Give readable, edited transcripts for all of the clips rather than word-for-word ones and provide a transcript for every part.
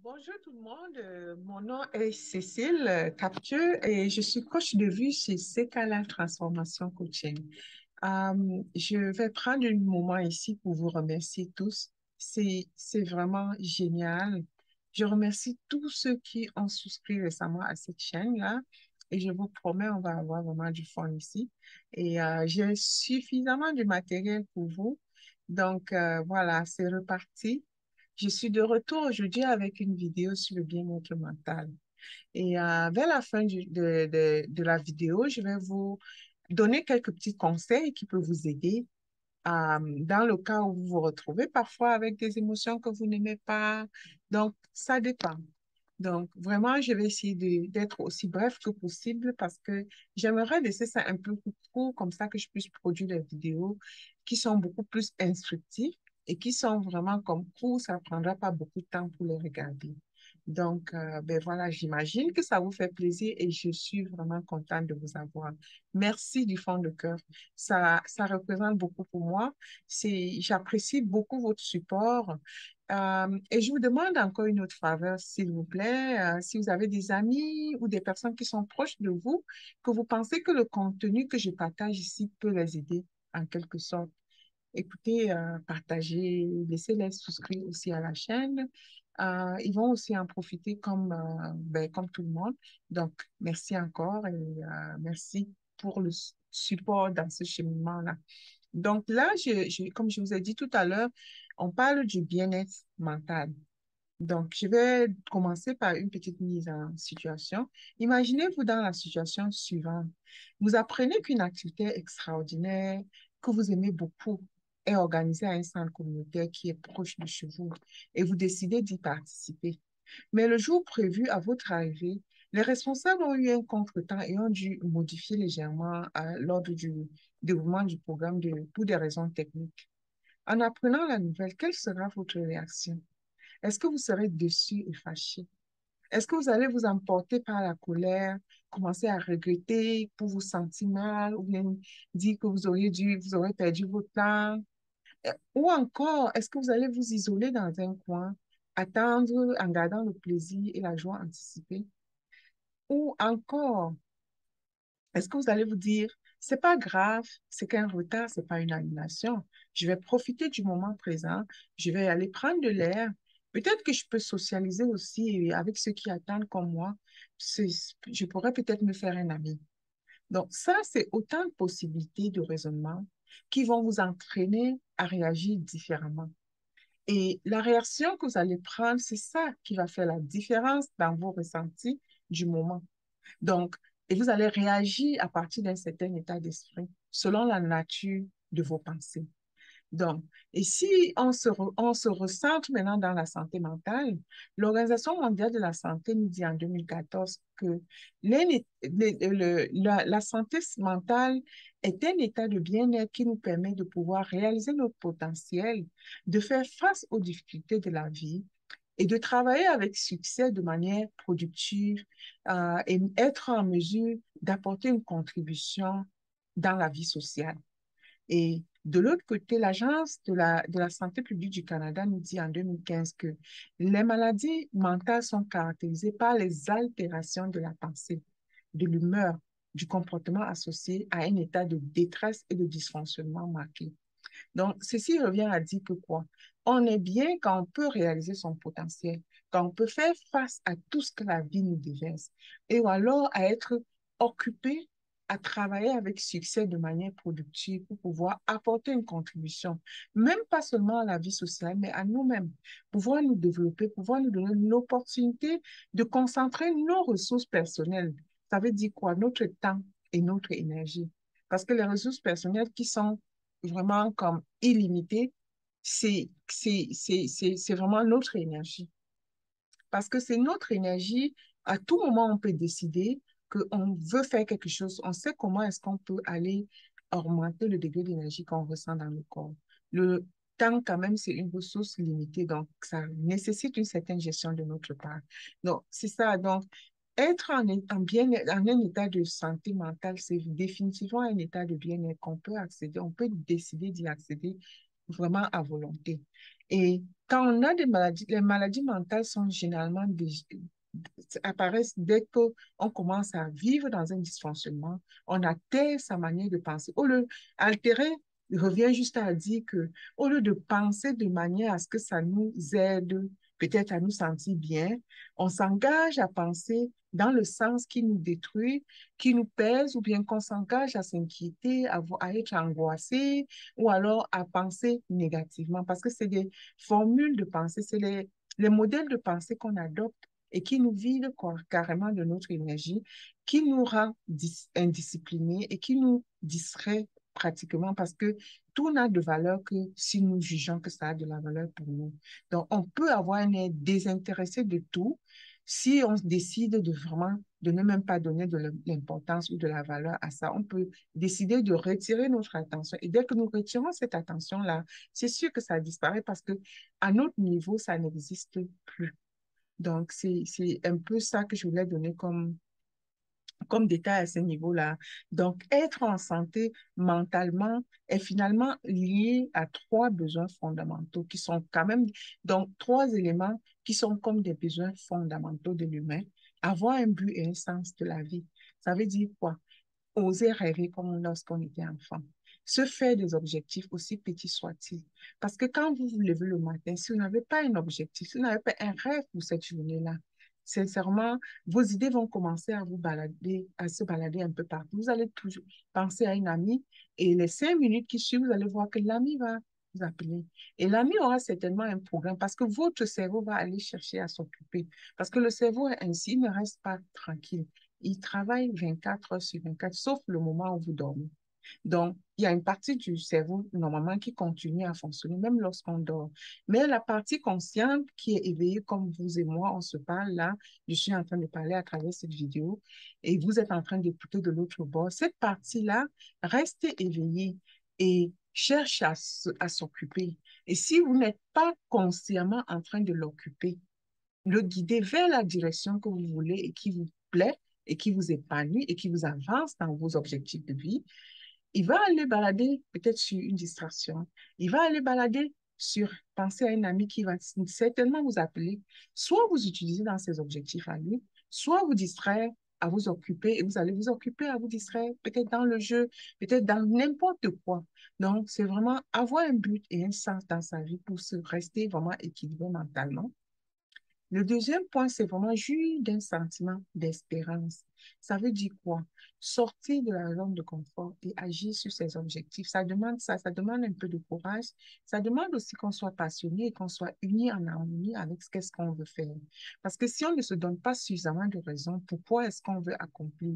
Bonjour tout le monde, mon nom est Cécile Captieux et je suis coach de vie chez Secala Transformation Coaching. Je vais prendre un moment ici pour vous remercier tous. C'est vraiment génial. Je remercie tous ceux qui ont souscrit récemment à cette chaîne-là et je vous promets, on va avoir vraiment du fun ici. Et j'ai suffisamment de matériel pour vous. Donc voilà, c'est reparti. Je suis de retour aujourd'hui avec une vidéo sur le bien-être mental. Et vers la fin de la vidéo, je vais vous donner quelques petits conseils qui peuvent vous aider dans le cas où vous vous retrouvez parfois avec des émotions que vous n'aimez pas. Donc, ça dépend. Donc, vraiment, je vais essayer d'être aussi bref que possible parce que j'aimerais laisser ça un peu plus court, comme ça que je puisse produire des vidéos qui sont beaucoup plus instructives et qui sont vraiment comme court, ça ne prendra pas beaucoup de temps pour les regarder. Donc, ben voilà, j'imagine que ça vous fait plaisir et je suis vraiment contente de vous avoir. Merci du fond de cœur. Ça représente beaucoup pour moi. J'apprécie beaucoup votre support. Et je vous demande encore une autre faveur, s'il vous plaît. Si vous avez des amis ou des personnes qui sont proches de vous, que vous pensez que le contenu que je partage ici peut les aider en quelque sorte, écoutez, partagez, laissez-les souscrire aussi à la chaîne. Ils vont aussi en profiter comme tout le monde. Donc, merci encore et merci pour le support dans ce cheminement-là. Donc là, comme je vous ai dit tout à l'heure, on parle du bien-être mental. Donc, je vais commencer par une petite mise en situation. Imaginez-vous dans la situation suivante. Vous apprenez qu'une activité extraordinaire que vous aimez beaucoup est organisée à un centre communautaire qui est proche de chez vous et vous décidez d'y participer. Mais le jour prévu à votre arrivée, les responsables ont eu un contretemps et ont dû modifier légèrement l'ordre du déroulement du programme pour des raisons techniques. En apprenant la nouvelle, quelle sera votre réaction? Est-ce que vous serez déçu et fâché? Est-ce que vous allez vous emporter par la colère, commencer à regretter pour vous sentir mal ou bien dire que vous aurez perdu votre temps? Ou encore, est-ce que vous allez vous isoler dans un coin, attendre en gardant le plaisir et la joie anticipée? Ou encore, est-ce que vous allez vous dire, c'est pas grave, c'est qu'un retard, c'est pas une annulation. Je vais profiter du moment présent, je vais aller prendre de l'air. Peut-être que je peux socialiser aussi avec ceux qui attendent comme moi. C'est- Je pourrais peut-être me faire un ami. Donc, ça, c'est autant de possibilités de raisonnement qui vont vous entraîner à réagir différemment. Et la réaction que vous allez prendre, c'est ça qui va faire la différence dans vos ressentis du moment. Donc, et vous allez réagir à partir d'un certain état d'esprit selon la nature de vos pensées. Donc, et si on se recentre maintenant dans la santé mentale, l'Organisation mondiale de la santé nous dit en 2014 que la santé mentale est un état de bien-être qui nous permet de pouvoir réaliser notre potentiel, de faire face aux difficultés de la vie et de travailler avec succès de manière productive et être en mesure d'apporter une contribution dans la vie sociale. Et de l'autre côté, l'Agence de la santé publique du Canada nous dit en 2015 que les maladies mentales sont caractérisées par les altérations de la pensée, de l'humeur, du comportement associé à un état de détresse et de dysfonctionnement marqué. Donc, ceci revient à dire que quoi? On est bien quand on peut réaliser son potentiel, quand on peut faire face à tout ce que la vie nous déverse, et ou alors à être occupé à travailler avec succès de manière productive pour pouvoir apporter une contribution, même pas seulement à la vie sociale, mais à nous-mêmes, pouvoir nous développer, pouvoir nous donner l'opportunité de concentrer nos ressources personnelles. Ça veut dire quoi? Notre temps et notre énergie. Parce que les ressources personnelles qui sont vraiment comme illimité, c'est vraiment notre énergie. Parce que c'est notre énergie, à tout moment, on peut décider qu'on veut faire quelque chose. On sait comment est-ce qu'on peut aller augmenter le degré d'énergie qu'on ressent dans le corps. Le temps, quand même, c'est une ressource limitée, donc ça nécessite une certaine gestion de notre part. Donc, c'est ça. Donc, être en un état de santé mentale, c'est définitivement un état de bien-être qu'on peut accéder, on peut décider d'y accéder vraiment à volonté. Et quand on a des maladies, les maladies mentales sont généralement apparaissent dès qu'on commence à vivre dans un dysfonctionnement, on altère sa manière de penser. Altérer revient juste à dire que, au lieu de penser de manière à ce que ça nous aide peut-être à nous sentir bien, on s'engage à penser dans le sens qui nous détruit, qui nous pèse, ou bien qu'on s'engage à s'inquiéter, à être angoissé, ou alors à penser négativement, parce que c'est des formules de pensée, c'est les modèles de pensée qu'on adopte et qui nous vide carrément de notre énergie, qui nous rend indisciplinés et qui nous distrait pratiquement parce que tout n'a de valeur que si nous jugeons que ça a de la valeur pour nous. Donc, on peut avoir un air désintéressé de tout si on décide de vraiment, de ne même pas donner de l'importance ou de la valeur à ça. On peut décider de retirer notre attention. Et dès que nous retirons cette attention-là, c'est sûr que ça disparaît parce que à notre niveau, ça n'existe plus. Donc, c'est un peu ça que je voulais donner comme détail à ce niveau-là. Donc, être en santé mentalement est finalement lié à trois besoins fondamentaux qui sont quand même, donc, trois éléments qui sont comme des besoins fondamentaux de l'humain. Avoir un but et un sens de la vie. Ça veut dire quoi? Oser rêver comme lorsqu'on était enfant. Se faire des objectifs, aussi petits soient-ils. Parce que quand vous vous levez le matin, si vous n'avez pas un objectif, si vous n'avez pas un rêve pour cette journée-là, sincèrement, vos idées vont commencer à vous balader, à se balader un peu partout. Vous allez toujours penser à une amie et les 5 minutes qui suivent, vous allez voir que l'ami va vous appeler. Et l'ami aura certainement un programme parce que votre cerveau va aller chercher à s'occuper. Parce que le cerveau, ainsi, ne reste pas tranquille. Il travaille 24 heures sur 24, sauf le moment où vous dormez. Donc, il y a une partie du cerveau, normalement, qui continue à fonctionner, même lorsqu'on dort. Mais la partie consciente qui est éveillée, comme vous et moi, on se parle là, je suis en train de parler à travers cette vidéo, et vous êtes en train d'écouter de l'autre bord. Cette partie-là, restez éveillée et cherche à s'occuper. Et si vous n'êtes pas consciemment en train de l'occuper, le guider vers la direction que vous voulez et qui vous plaît et qui vous épanouit et qui vous avance dans vos objectifs de vie, il va aller balader peut-être sur une distraction. Il va aller balader sur penser à un ami qui va certainement vous appeler. Soit vous utilisez dans ses objectifs à lui, soit vous distraire à vous occuper et vous allez vous occuper à vous distraire, peut-être dans le jeu, peut-être dans n'importe quoi. Donc, c'est vraiment avoir un but et un sens dans sa vie pour se rester vraiment équilibré mentalement. Le deuxième point, c'est vraiment jouir d'un sentiment d'espérance. Ça veut dire quoi? Sortir de la zone de confort et agir sur ses objectifs. Ça demande un peu de courage. Ça demande aussi qu'on soit passionné et qu'on soit uni en harmonie avec ce qu'on veut faire. Parce que si on ne se donne pas suffisamment de raisons, pourquoi est-ce qu'on veut accomplir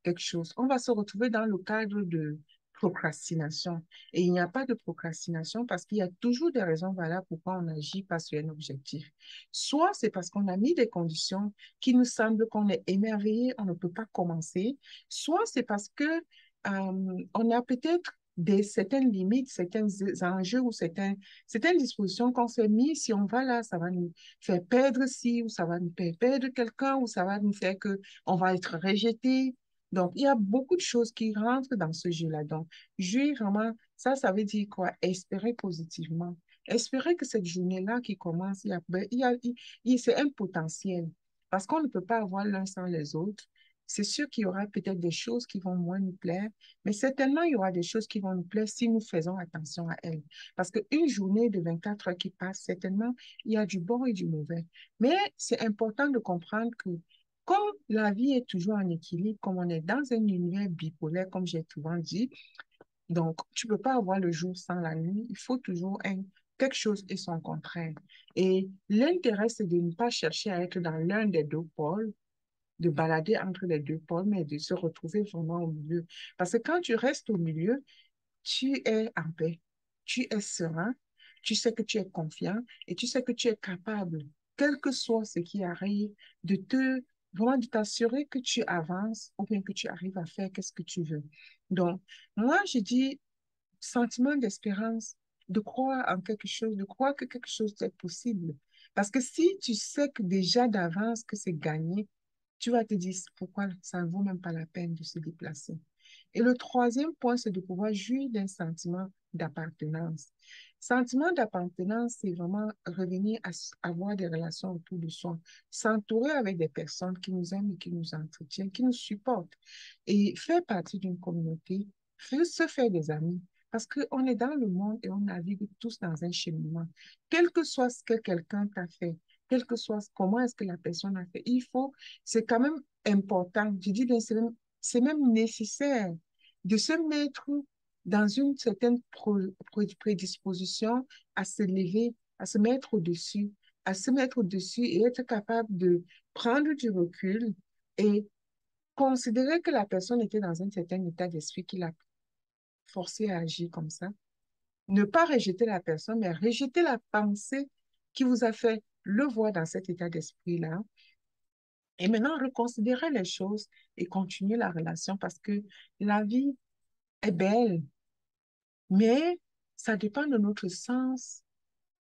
quelque chose? On va se retrouver dans le cadre de procrastination. Et il n'y a pas de procrastination parce qu'il y a toujours des raisons valables pourquoi on n'agit pas sur un objectif. Soit c'est parce qu'on a mis des conditions qui nous semblent qu'on est émerveillé, on ne peut pas commencer. Soit c'est parce que on a peut-être certaines limites, certains enjeux ou certaines dispositions qu'on s'est mis. Si on va là, ça va nous faire perdre ci, ou ça va nous faire perdre quelqu'un, ou ça va nous faire que on va être rejeté. Donc, il y a beaucoup de choses qui rentrent dans ce jeu-là. Donc, jouer vraiment, ça veut dire quoi? Espérer positivement. Espérer que cette journée-là qui commence, c'est un potentiel. Parce qu'on ne peut pas avoir l'un sans les autres. C'est sûr qu'il y aura peut-être des choses qui vont moins nous plaire, mais certainement, il y aura des choses qui vont nous plaire si nous faisons attention à elles. Parce qu'une journée de 24 heures qui passe, certainement, il y a du bon et du mauvais. Mais c'est important de comprendre que comme la vie est toujours en équilibre, comme on est dans un univers bipolaire, comme j'ai souvent dit, donc, tu ne peux pas avoir le jour sans la nuit. Il faut toujours quelque chose et son contraire. Et l'intérêt, c'est de ne pas chercher à être dans l'un des deux pôles, de balader entre les deux pôles, mais de se retrouver vraiment au milieu. Parce que quand tu restes au milieu, tu es en paix, tu es serein, tu sais que tu es confiant et tu sais que tu es capable, quel que soit ce qui arrive, vraiment de t'assurer que tu avances ou bien que tu arrives à faire qu'est-ce que tu veux. Donc, moi, je dis sentiment d'espérance, de croire en quelque chose, de croire que quelque chose est possible. Parce que si tu sais que déjà d'avance que c'est gagné, tu vas te dire pourquoi ça ne vaut même pas la peine de se déplacer. Et le troisième point, c'est de pouvoir jouir d'un sentiment d'appartenance. Sentiment d'appartenance, c'est vraiment revenir à avoir des relations autour de soi, s'entourer avec des personnes qui nous aiment et qui nous entretiennent, qui nous supportent. Et faire partie d'une communauté, se faire des amis. Parce qu'on est dans le monde et on navigue tous dans un cheminement. Quel que soit ce que quelqu'un t'a fait, quel que soit comment est-ce que la personne a fait, c'est quand même important. Je dis bien, c'est même nécessaire de se mettre dans une certaine prédisposition à se lever, à se mettre au-dessus, à se mettre au-dessus et être capable de prendre du recul et considérer que la personne était dans un certain état d'esprit qui l'a forcé à agir comme ça. Ne pas rejeter la personne, mais rejeter la pensée qui vous a fait le voir dans cet état d'esprit-là. Et maintenant, reconsidérer les choses et continuer la relation parce que la vie est belle, mais ça dépend de notre sens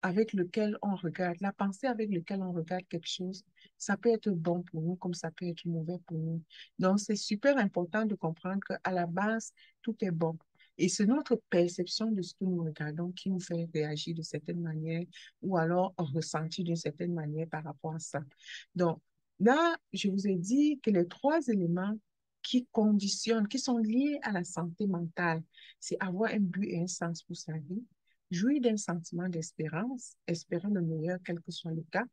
avec lequel on regarde, la pensée avec laquelle on regarde quelque chose, ça peut être bon pour nous comme ça peut être mauvais pour nous. Donc, c'est super important de comprendre qu'à la base, tout est bon. Et c'est notre perception de ce que nous regardons qui nous fait réagir de certaine manière ou alors ressentir d'une certaine manière par rapport à ça. Donc, là, je vous ai dit que les trois éléments qui conditionnent, qui sont liés à la santé mentale, c'est avoir un but et un sens pour sa vie, jouir d'un sentiment d'espérance, espérant le meilleur, quel que soit le cas,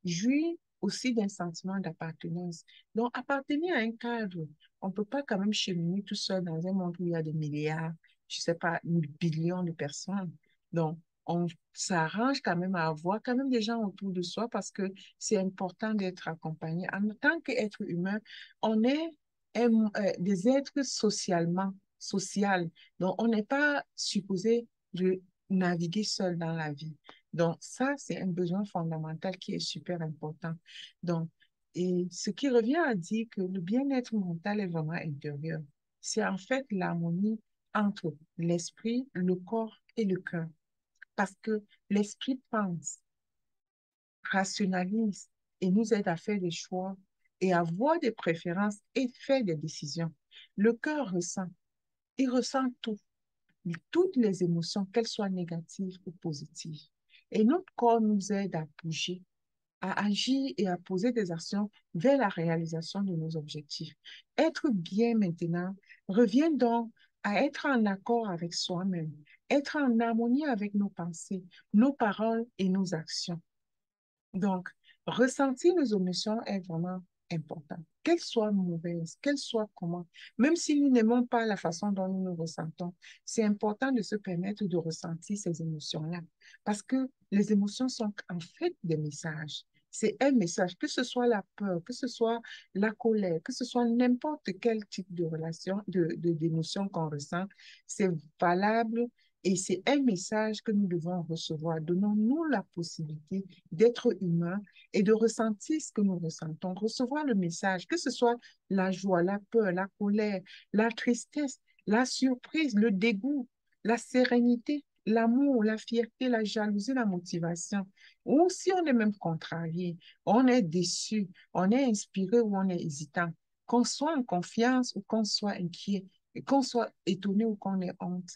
jouir aussi d'un sentiment d'appartenance. Donc, appartenir à un cadre, on ne peut pas quand même cheminer tout seul dans un monde où il y a des milliards, je ne sais pas, des billions de personnes. Donc, on s'arrange quand même à avoir quand même des gens autour de soi parce que c'est important d'être accompagné. En tant qu'être humain, on est des êtres social. Donc, on n'est pas supposé de naviguer seul dans la vie. Donc, ça, c'est un besoin fondamental qui est super important. Donc, et ce qui revient à dire que le bien-être mental est vraiment intérieur. C'est en fait l'harmonie entre l'esprit, le corps et le cœur. Parce que l'esprit pense, rationalise et nous aide à faire des choix et à avoir des préférences et faire des décisions. Le cœur ressent, il ressent tout toutes les émotions, qu'elles soient négatives ou positives. Et notre corps nous aide à bouger, à agir et à poser des actions vers la réalisation de nos objectifs. Être bien maintenant revient donc à être en accord avec soi-même, être en harmonie avec nos pensées, nos paroles et nos actions. Donc, ressentir nos émotions est vraiment important. Qu'elles soient mauvaises, qu'elles soient comment, même si nous n'aimons pas la façon dont nous nous ressentons, c'est important de se permettre de ressentir ces émotions-là. Parce que les émotions sont en fait des messages. C'est un message, que ce soit la peur, que ce soit la colère, que ce soit n'importe quel type de relation, d'émotion qu'on ressent, c'est valable et c'est un message que nous devons recevoir. Donnons-nous la possibilité d'être humain et de ressentir ce que nous ressentons, recevoir le message, que ce soit la joie, la peur, la colère, la tristesse, la surprise, le dégoût, la sérénité, l'amour, la fierté, la jalousie, la motivation. Ou si on est même contrarié, on est déçu, on est inspiré ou on est hésitant, qu'on soit en confiance ou qu'on soit inquiet, qu'on soit étonné ou qu'on ait honte.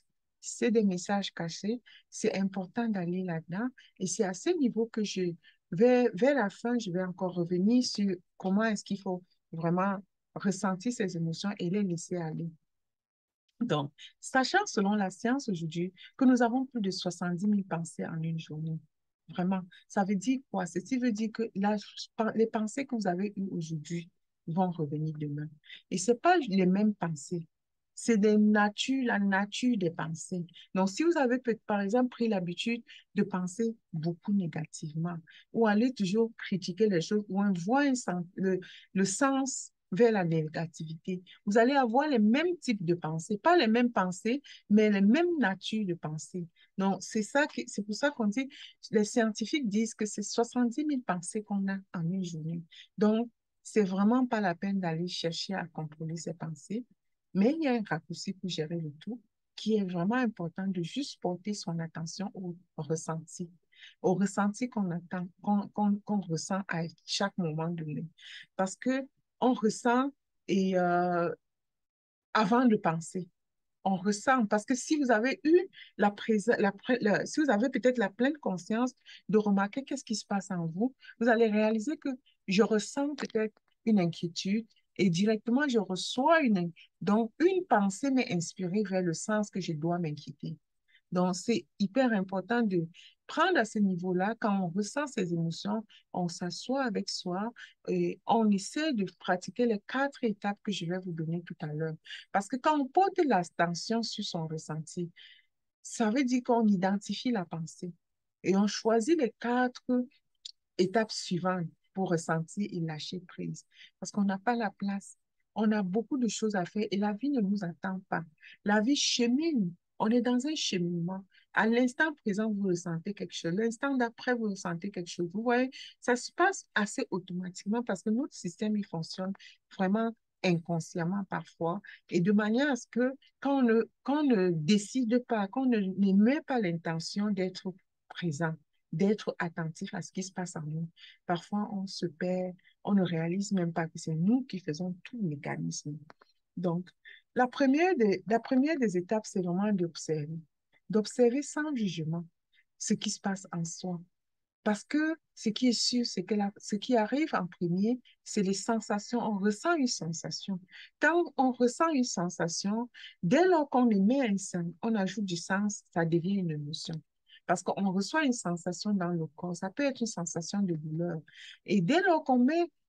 C'est des messages cachés. C'est important d'aller là-dedans. Et c'est à ce niveau que vers la fin, je vais encore revenir sur comment est-ce qu'il faut vraiment ressentir ces émotions et les laisser aller. Donc, sachant selon la science aujourd'hui que nous avons plus de 70 000 pensées en une journée. Vraiment, ça veut dire quoi? Ceci veut dire que les pensées que vous avez eues aujourd'hui vont revenir demain. Et ce n'est pas les mêmes pensées. C'est la nature des pensées. Donc, si vous avez, par exemple, pris l'habitude de penser beaucoup négativement ou aller toujours critiquer les choses ou voir le sens vers la négativité, vous allez avoir les mêmes types de pensées, pas les mêmes pensées, mais les mêmes natures de pensées. Donc, c'est pour ça qu'on dit, les scientifiques disent que c'est 70 000 pensées qu'on a en une journée. Donc, c'est vraiment pas la peine d'aller chercher à contrôler ces pensées, mais il y a un raccourci pour gérer le tout qui est vraiment important de juste porter son attention au ressenti qu'on attend, qu'on ressent à chaque moment donné. Parce que on ressent et avant de penser. on ressent. Parce que si vous avez eu si vous avez peut-être la pleine conscience de remarquer qu'est-ce qui se passe en vous, vous allez réaliser que je ressens peut-être une inquiétude et directement je reçois donc une pensée m'est inspirée vers le sens que je dois m'inquiéter. Donc, c'est hyper important de prendre à ce niveau-là, quand on ressent ces émotions, on s'assoit avec soi et on essaie de pratiquer les 4 étapes que je vais vous donner tout à l'heure. Parce que quand on porte l'attention sur son ressenti, ça veut dire qu'on identifie la pensée et on choisit les 4 étapes suivantes pour ressentir et lâcher prise. Parce qu'on n'a pas la place. On a beaucoup de choses à faire et la vie ne nous attend pas. La vie chemine. On est dans un cheminement. À l'instant présent, vous ressentez quelque chose. L'instant d'après, vous ressentez quelque chose. Vous voyez, ça se passe assez automatiquement parce que notre système, il fonctionne vraiment inconsciemment parfois et de manière à ce que quand on ne décide pas, n'émet pas l'intention d'être présent, d'être attentif à ce qui se passe en nous. Parfois, on se perd, on ne réalise même pas que c'est nous qui faisons tout le mécanisme. Donc, la première des étapes, c'est vraiment d'observer. D'observer sans jugement ce qui se passe en soi. Parce que ce qui est sûr, c'est que ce qui arrive en premier, c'est les sensations. On ressent une sensation. Quand on ressent une sensation, dès lors qu'on émet on ajoute du sens, ça devient une émotion. Parce qu'on reçoit une sensation dans le corps. Ça peut être une sensation de douleur. Et dès lors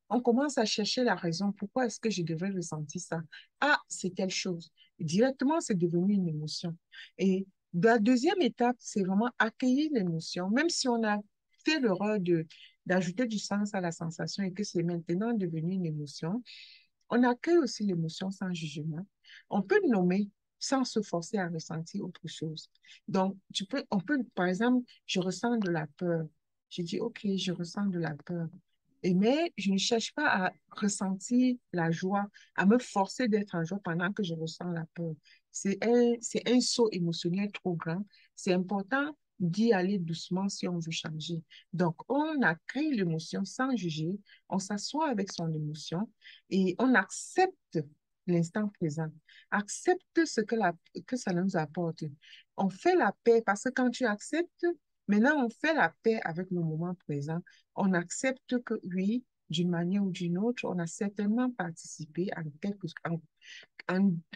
on commence à chercher la raison. Pourquoi est-ce que je devrais ressentir ça? Ah, c'est telle chose. Directement, c'est devenu une émotion. Et la deuxième étape, c'est vraiment accueillir l'émotion, même si on a fait l'erreur d'ajouter du sens à la sensation et que c'est maintenant devenu une émotion, on accueille aussi l'émotion sans jugement. On peut nommer sans se forcer à ressentir autre chose. Donc, par exemple, je ressens de la peur. Je dis, OK, je ressens de la peur. Mais je ne cherche pas à ressentir la joie, à me forcer d'être en joie pendant que je ressens la peur. C'est un saut émotionnel trop grand. C'est important d'y aller doucement si on veut changer. Donc, on accueille l'émotion sans juger, on s'assoit avec son émotion et on accepte l'instant présent, accepte que ça nous apporte. On fait la paix parce que quand tu acceptes, maintenant on fait la paix avec le moment présent. On accepte que oui, d'une manière ou d'une autre, on a certainement participé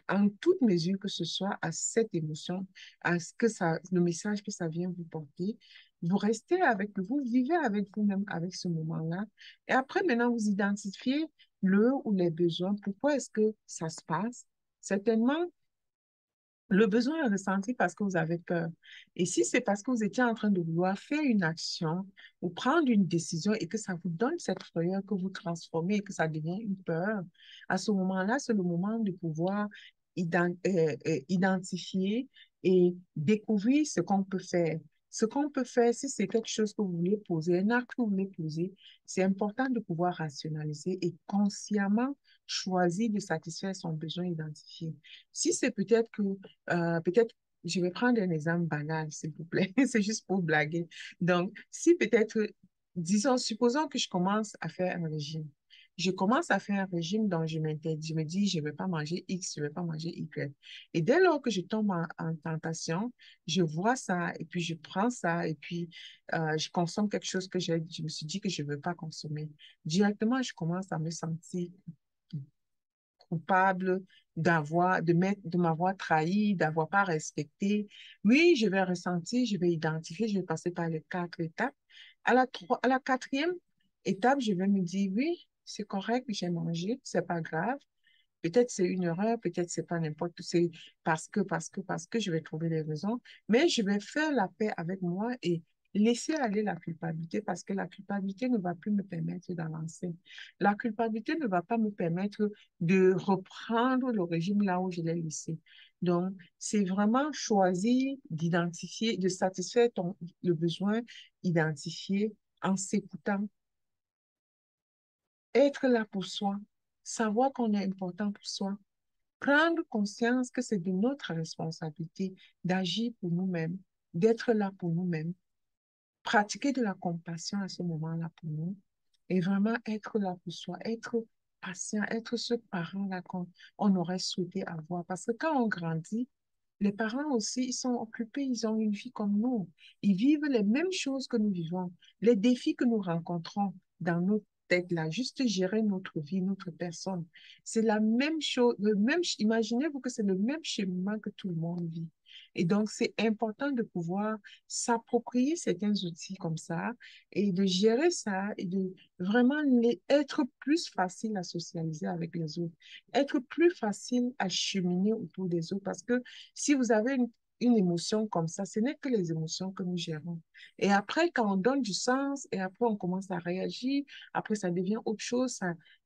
en toute mesure que ce soit à cette émotion, à ce que le message que ça vient vous porter. Vous restez avec, vous vivez avec vous-même avec ce moment-là. Et après, maintenant, vous identifiez le ou les besoins. Pourquoi est-ce que ça se passe? Certainement, le besoin est ressenti parce que vous avez peur. Et si c'est parce que vous étiez en train de vouloir faire une action ou prendre une décision et que ça vous donne cette frayeur que vous transformez et que ça devient une peur, à ce moment-là, c'est le moment de pouvoir identifier et découvrir ce qu'on peut faire. Ce qu'on peut faire, si c'est quelque chose que vous voulez poser, un acte que vous voulez poser, c'est important de pouvoir rationaliser et consciemment choisir de satisfaire son besoin identifié. Si c'est peut-être, je vais prendre un exemple banal, s'il vous plaît, c'est juste pour blaguer. Donc, si peut-être, disons, supposons que je commence à faire un régime. Je commence à faire un régime dont je m'interdis, je me dis, je ne vais pas manger X, je ne vais pas manger Y. Et dès lors que je tombe en tentation, je vois ça et puis je prends ça et puis je consomme quelque chose que je me suis dit que je ne veux pas consommer. Directement, je commence à me sentir coupable de m'avoir trahi, d'avoir pas respecté. Oui, je vais ressentir, je vais identifier, je vais passer par les 4 étapes. À la quatrième étape, je vais me dire, oui, c'est correct, j'ai mangé, c'est pas grave. Peut-être c'est une erreur, peut-être c'est pas n'importe, c'est parce que je vais trouver des raisons, mais je vais faire la paix avec moi et laisser aller la culpabilité parce que la culpabilité ne va plus me permettre d'avancer. La culpabilité ne va pas me permettre de reprendre le régime là où je l'ai laissé. Donc, c'est vraiment choisir d'identifier, de satisfaire le besoin identifié en s'écoutant, être là pour soi, savoir qu'on est important pour soi, prendre conscience que c'est de notre responsabilité d'agir pour nous-mêmes, d'être là pour nous-mêmes, pratiquer de la compassion à ce moment-là pour nous et vraiment être là pour soi, être patient, être ce parent-là qu'on aurait souhaité avoir. Parce que quand on grandit, Les parents aussi, ils sont occupés, ils ont une vie comme nous. Ils vivent les mêmes choses que nous vivons, les défis que nous rencontrons dans notre tête là, juste gérer notre vie, notre personne. C'est la même chose, imaginez-vous que c'est le même schéma que tout le monde vit. Et donc, c'est important de pouvoir s'approprier certains outils comme ça et de gérer ça et de vraiment être plus facile à socialiser avec les autres, être plus facile à cheminer autour des autres parce que si vous avez une émotion comme ça, ce n'est que les émotions que nous gérons. Et après, quand on donne du sens, et après on commence à réagir, après ça devient autre chose,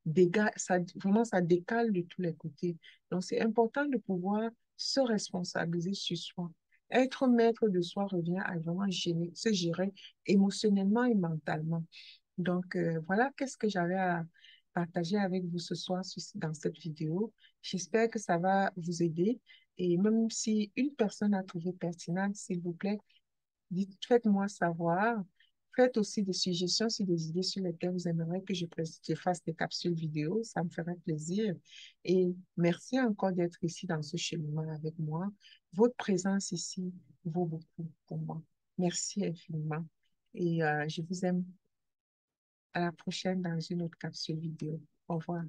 vraiment ça décale de tous les côtés. Donc c'est important de pouvoir se responsabiliser sur soi. Être maître de soi revient à vraiment se gérer émotionnellement et mentalement. Donc, voilà qu'est-ce que j'avais à partager avec vous ce soir dans cette vidéo. J'espère que ça va vous aider. Et même si une personne a trouvé pertinente, s'il vous plaît, faites-moi savoir. Faites aussi des suggestions sur des idées sur lesquelles vous aimeriez que je fasse des capsules vidéo. Ça me ferait plaisir. Et merci encore d'être ici dans ce cheminement avec moi. Votre présence ici vaut beaucoup pour moi. Merci infiniment. Et je vous aime. À la prochaine dans une autre capsule vidéo. Au revoir.